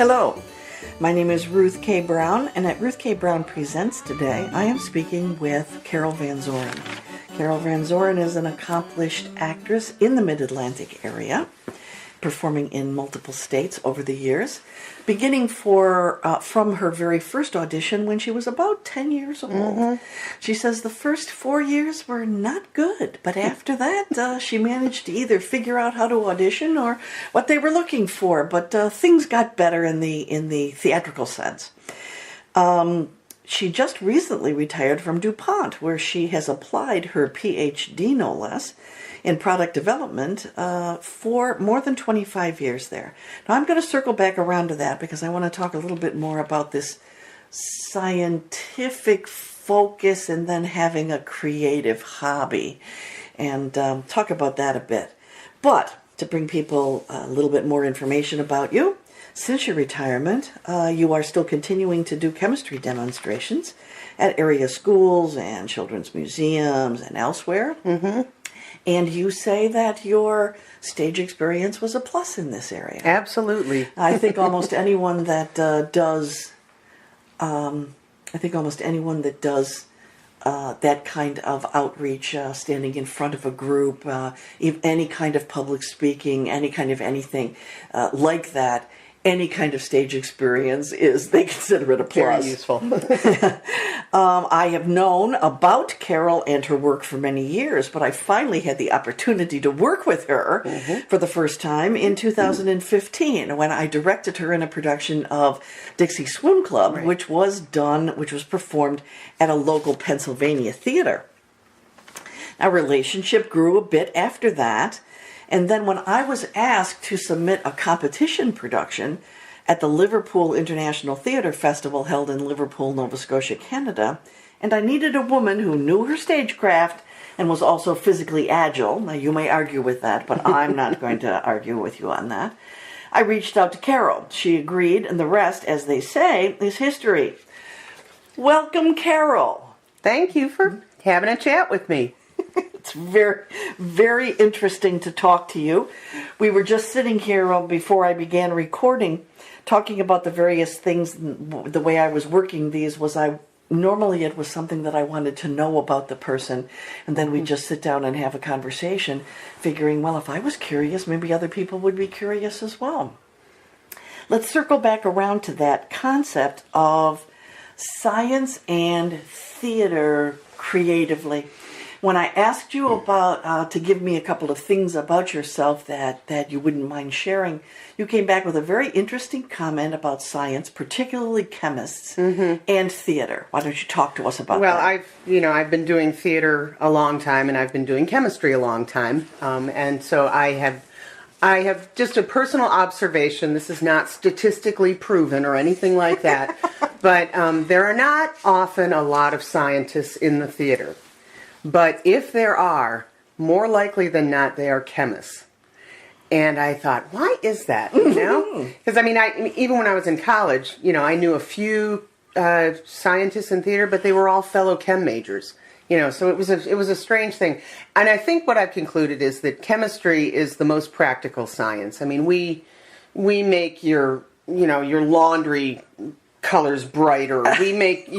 Hello, my name is Ruth K. Brown, and at Ruth K. Brown Presents today, I am speaking with Carol Van Zoren. Carol Van Zoren is an accomplished actress in the Mid-Atlantic area, performing in multiple states over the years, beginning from her very first audition when she was about 10 years old. Mm-hmm. She says the first 4 years were not good, but after that she managed to either figure out how to audition or what they were looking for, but things got better in the theatrical sense. She just recently retired from DuPont, where she has applied her PhD, no less, in product development for more than 25 years there. Now, I'm going to circle back around to that because I want to talk a little bit more about this scientific focus and then having a creative hobby, and talk about that a bit. But to bring people a little bit more information about you, since your retirement, you are still continuing to do chemistry demonstrations at area schools and children's museums and elsewhere. Mm-hmm. And you say that your stage experience was a plus in this area. Absolutely. I think almost anyone that does that kind of outreach, standing in front of a group, any kind of public speaking, any kind of anything like that, any kind of stage experience they consider it a plus. Very useful. I have known about Carol and her work for many years, but I finally had the opportunity to work with her for the first time in 2015 when I directed her in a production of Dixie Swim Club, right, which was performed at a local Pennsylvania theater. Our relationship grew a bit after that. And then when I was asked to submit a competition production at the Liverpool International Theatre Festival held in Liverpool, Nova Scotia, Canada, and I needed a woman who knew her stagecraft and was also physically agile. Now, you may argue with that, but I'm not going to argue with you on that. I reached out to Carol. She agreed, and the rest, as they say, is history. Welcome, Carol. Thank you for having a chat with me. It's very, very interesting to talk to you. We were just sitting here before I began recording, talking about the various things. The way I was working these was normally it was something that I wanted to know about the person, and then we'd just sit down and have a conversation, figuring, well, if I was curious, maybe other people would be curious as well. Let's circle back around to that concept of science and theater creatively. When I asked you about to give me a couple of things about yourself that you wouldn't mind sharing, you came back with a very interesting comment about science, particularly chemists, and theater. Why don't you talk to us about that? Well, I've been doing theater a long time, and I've been doing chemistry a long time, and so I have just a personal observation. This is not statistically proven or anything like that, but there are not often a lot of scientists in the theater. But if there are, more likely than not, they are chemists. And I thought, why is that? Because even when I was in college, I knew a few scientists in theater, but they were all fellow chem majors. So it was a strange thing. And I think what I've concluded is that chemistry is the most practical science. I mean, we make your laundry colors brighter. We make,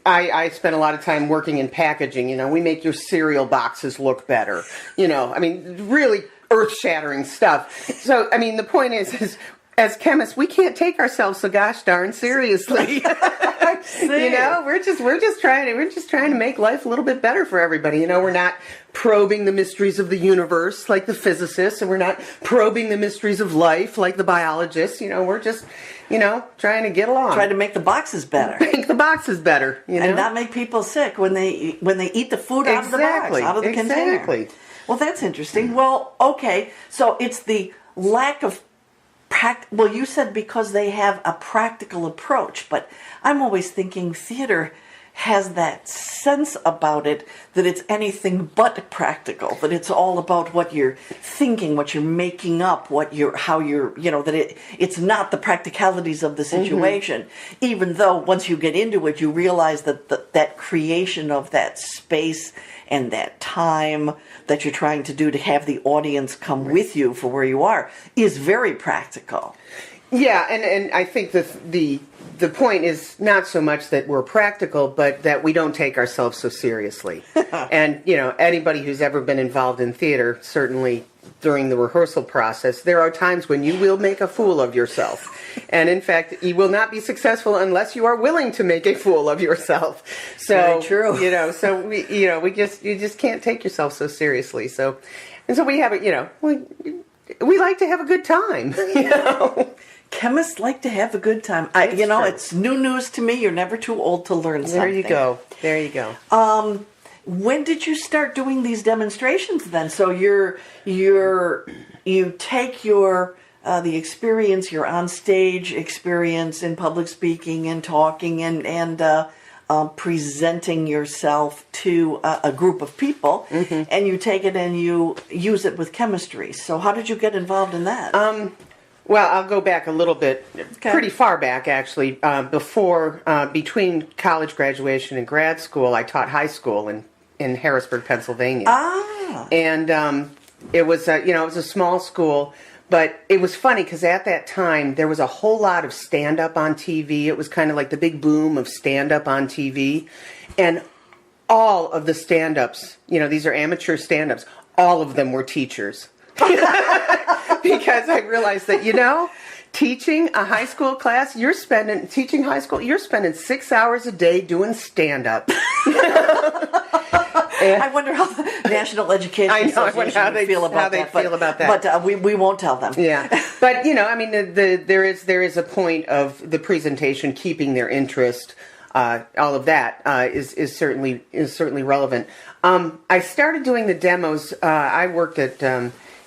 I spent a lot of time working in packaging. We make your cereal boxes look better. Really earth-shattering stuff. So, the point is as chemists, we can't take ourselves so gosh darn seriously. We're just trying to make life a little bit better for everybody. We're not probing the mysteries of the universe like the physicists, and we're not probing the mysteries of life like the biologists. We're just trying to get along. Trying to make the boxes better. Make the boxes better, and not make people sick when they eat the food out of the box, out of the container. Exactly. Well, that's interesting. Well, okay, so it's the lack of well, you said because they have a practical approach, but I'm always thinking theater has that sense about it that it's anything but practical, that it's all about what you're thinking, what you're making up, that it's not the practicalities of the situation, even though once you get into it, you realize that that creation of that space and that time that you're trying to do to have the audience come with you for where you are is very practical. Yeah, and I think the point is not so much that we're practical, but that we don't take ourselves so seriously. And, anybody who's ever been involved in theater, certainly during the rehearsal process, there are times when you will make a fool of yourself. And in fact, you will not be successful unless you are willing to make a fool of yourself. So, very true. So you just can't take yourself so seriously. So we have it, we like to have a good time, Chemists like to have a good time. True. It's new news to me. You're never too old to learn something. There you go. When did you start doing these demonstrations then? So you take your the experience, your on-stage experience in public speaking and talking and presenting yourself to a group of people, and you take it and you use it with chemistry. So how did you get involved in that? Well, I'll go back a little bit, pretty far back actually. Between college graduation and grad school, I taught high school in Harrisburg, Pennsylvania. And it was it was a small school, but it was funny because at that time there was a whole lot of stand-up on TV. It was kind of like the big boom of stand-up on TV, and all of the stand-ups, these are amateur stand-ups, all of them were teachers. Because I realized that, teaching a high school class, you're spending 6 hours a day doing stand-up. I wonder how the National Education Association would feel about that. But we won't tell them. Yeah. But, there is a point of the presentation keeping their interest. All of that is certainly relevant. I started doing the demos. I worked at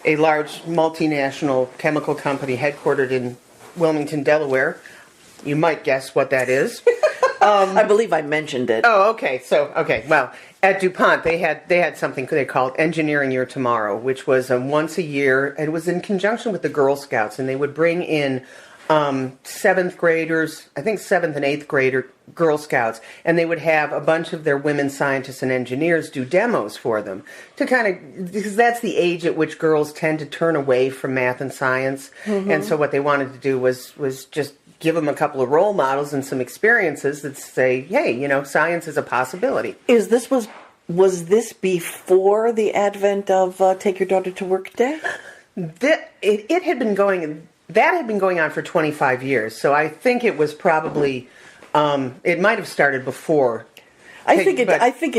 a large multinational chemical company headquartered in Wilmington, Delaware. You might guess what that is. I believe I mentioned it. Oh, okay. Well, at DuPont, they had something they called Engineering Your Tomorrow, which was once a year, and it was in conjunction with the Girl Scouts, and they would bring in seventh graders, I think 7th and 8th grader Girl Scouts, and they would have a bunch of their women scientists and engineers do demos for them because that's the age at which girls tend to turn away from math and science. And so what they wanted to do was just give them a couple of role models and some experiences that say, hey, science is a possibility. Was this before the advent of Take Your Daughter to Work Day? It had been going. That had been going on for 25 years, so I think it was probably, it might have started before. I think it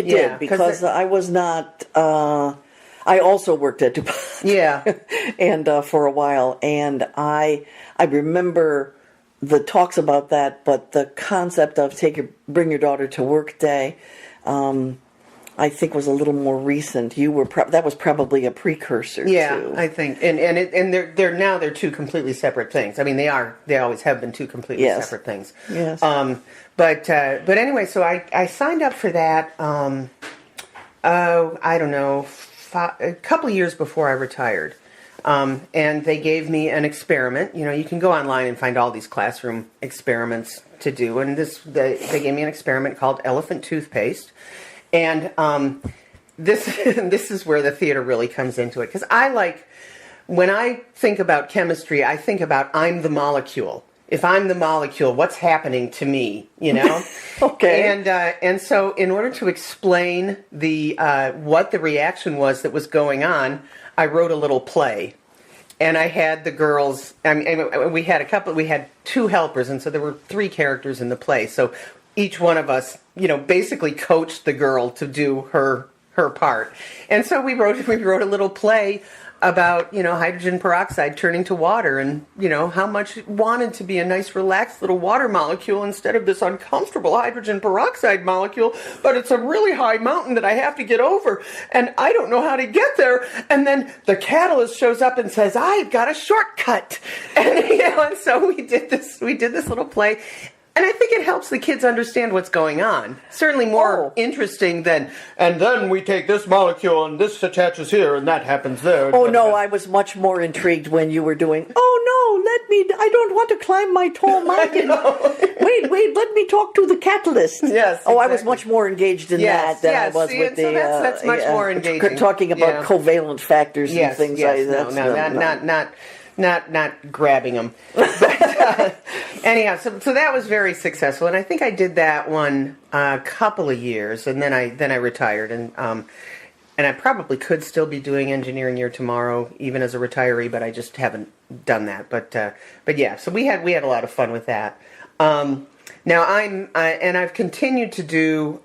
did, because I was not, I also worked at DuPont. Yeah. And for a while, and I remember the talks about that, but the concept of Bring Your Daughter to Work Day, I think was a little more recent. That was probably a precursor. Yeah, to... I think, and they're two completely separate things. I mean, they always have been two completely separate things. Yes. But anyway, so I signed up for that. I don't know, a couple of years before I retired, and they gave me an experiment. You can go online and find all these classroom experiments to do, and they gave me an experiment called elephant toothpaste. And this is where the theater really comes into it. Because when I think about chemistry, I think about I'm the molecule. If I'm the molecule, what's happening to me, Okay. And so in order to explain what the reaction was that was going on, I wrote a little play. And I had the girls, we had 2 helpers, and so there were 3 characters in the play. So each one of us, basically coached the girl to do her part. And so we wrote a little play about, hydrogen peroxide turning to water and, how much it wanted to be a nice relaxed little water molecule instead of this uncomfortable hydrogen peroxide molecule, but it's a really high mountain that I have to get over and I don't know how to get there. And then the catalyst shows up and says, I've got a shortcut. And, and so we did this little play. And I think it helps the kids understand what's going on. Certainly more interesting than, and then we take this molecule and this attaches here and that happens there. Oh, no, I was much more intrigued when you were doing, I don't want to climb my tall mountain. Wait, let me talk to the catalyst. Yes, exactly. I was much more engaged in that than I was with the... that's much more engaging. Talking about covalent factors and things like that. No, not grabbing them. But, Anyhow, so that was very successful, and I think I did that one a couple of years, and then I retired, and I probably could still be doing engineering year tomorrow, even as a retiree, but I just haven't done that. But yeah, so we had a lot of fun with that. Now I've continued to do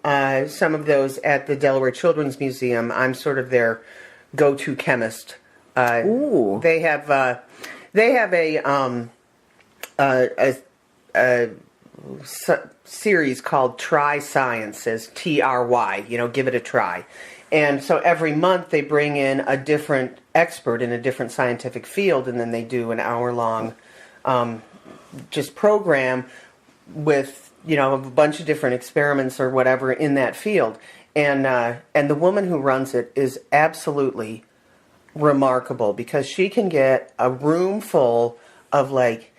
some of those at the Delaware Children's Museum. I'm sort of their go-to chemist. Ooh. They have a series called Try Sciences, TRY. Give it a try. And so every month they bring in a different expert in a different scientific field, and then they do an hour-long just program with a bunch of different experiments or whatever in that field. And the woman who runs it is absolutely remarkable, because she can get a room full of like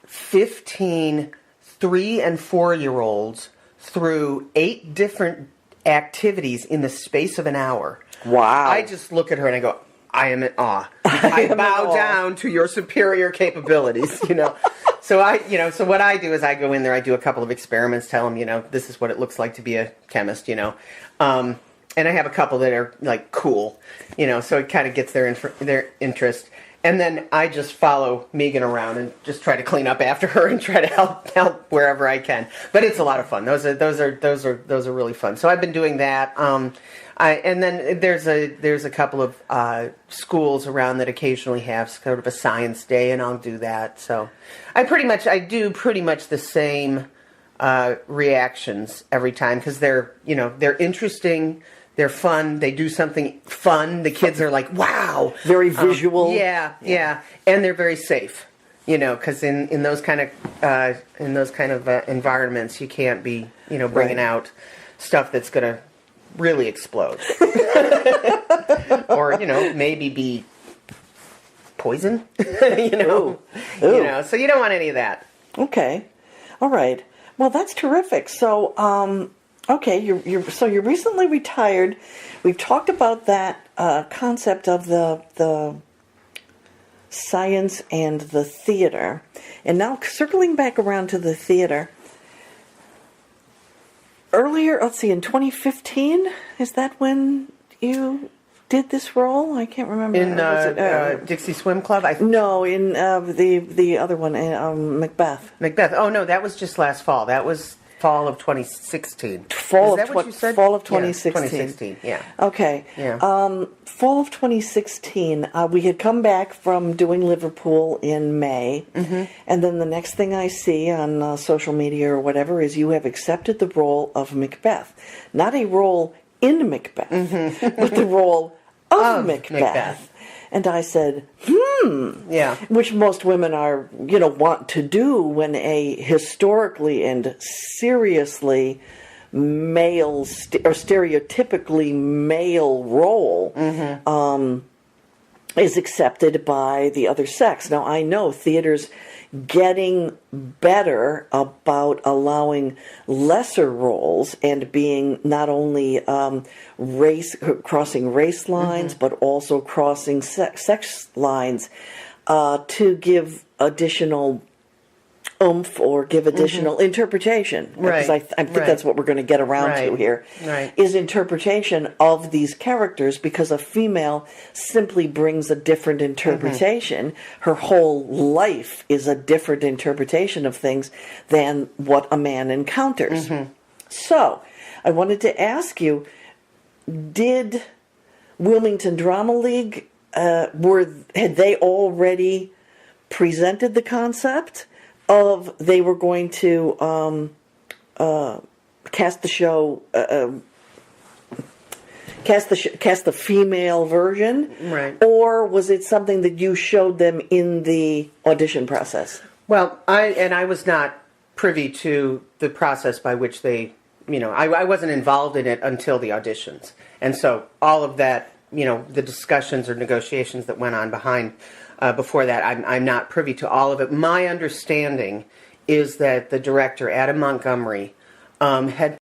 15 3- and 4-year-olds through 8 different activities in the space of an hour. Wow. I just look at her and I go, I am in awe. I bow down to your superior capabilities, So so what I do is I go in there, I do a couple of experiments, tell them, this is what it looks like to be a chemist, and I have a couple that are like cool, so it kind of gets their interest. And then I just follow Megan around and just try to clean up after her and try to help wherever I can. But it's a lot of fun. Those are really fun. So I've been doing that. And then there's a couple of schools around that occasionally have sort of a science day, and I'll do that. So I do pretty much the same reactions every time, because they're interesting. They're fun. They do something fun. The kids are like, wow. Very visual. Yeah. And they're very safe, because in those kind of environments, you can't be, bringing out stuff that's going to really explode. Or, maybe be poison, Ooh. So you don't want any of that. Okay. All right. Well, that's terrific. So, okay, you're recently retired. We've talked about that concept of the science and the theater, and now circling back around to the theater. Earlier, let's see, in 2015, is that when you did this role? I can't remember. In Dixie Swim Club? No, in the other one, Macbeth. Macbeth. Oh no, that was just last fall. That was fall of 2016. Fall Is of that what you said? Fall of 2016. Yeah, 2016. Yeah. Okay. Yeah. Fall of 2016. We had come back from doing Liverpool in May, and then the next thing I see on social media or whatever is you have accepted the role of Macbeth, not a role in Macbeth, but the role of Macbeth. And I said, Yeah. Which most women are, want to do when a historically and seriously male or stereotypically male role is accepted by the other sex. Now, I know theater's getting better about allowing lesser roles and being not only crossing race lines, but also crossing sex lines to give additional oomph or give additional interpretation. Because I think that's what we're going to get around to here. Is interpretation of these characters, because a female simply brings a different interpretation. Her whole life is a different interpretation of things than what a man encounters. So, I wanted to ask you, did Wilmington Drama League, had they already presented the concept of they were going to cast the show, cast the female version, or was it something that you showed them in the audition process? Well, I was not privy to the process by which they, I wasn't involved in it until the auditions, and so all of that, the discussions or negotiations that went on behind. Before that, I'm not privy to all of it. My understanding is that the director, Adam Montgomery, had